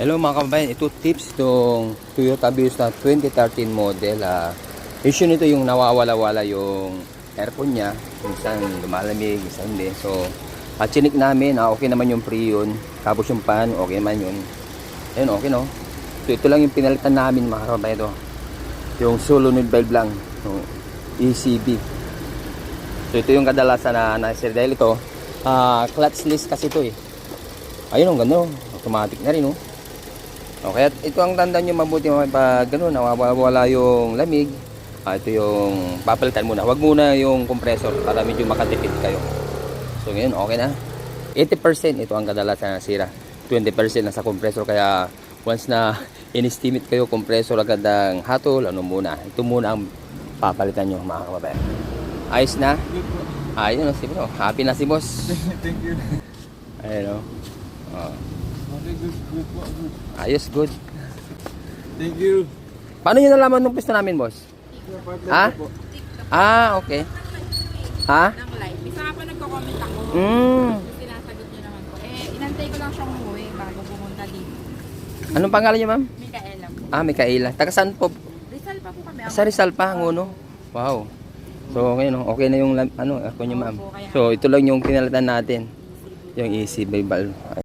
Hello mga kababayan, ito tips itong Toyota Vios na 2013 model. Issue nito yung nawawala-wala yung aircon niya. Minsan lumalamig, minsan hindi. So, chinik namin, okay naman yung Freon. Tapos yung pan, okay naman yun. Ayun, okay no. So, ito lang yung pinalitan namin mga kababayan ito. Yung solenoid valve lang, yung ECB. So, ito yung kadalasan na nasir. Dahil ito, clutchless kasi ito eh. Ayun, ang ganda, automatic na rin oh. Okay, ito ang tandaan nyo mabuti pag gano'n, nawawala yung lamig. Ito yung papalitan muna. Huwag muna yung compressor para medyo makatipid kayo. So ngayon, okay na. 80% ito ang kadalasan na sira. 20% na sa compressor. Kaya once na in-estimate kayo compressor agad ang hatol, ano muna. Ito muna ang papalitan nyo mga kababayan. Ayos na? Ayun na si bro. Happy na si boss. Thank you. Ayun o. Good. Ayos, good. Thank you. Paano nyo nalaman nung pwesto namin, boss? Ha? Okay. Ha? Ng live. Isa nga po nagko-comment ako. Sinasagot niyo naman po. Inantay ko lang siyang umuwi bago pumunta dito. Anong pangalan niyo, ma'am? Micaela po. Micaela. Taga saan po? Rizal pa po kami. Sa Rizal pa, Nguno. Wow. So, ngayon, okay na yung aircon niyo, ma'am. So, ito lang yung pinalitan natin. Yung ECB valve.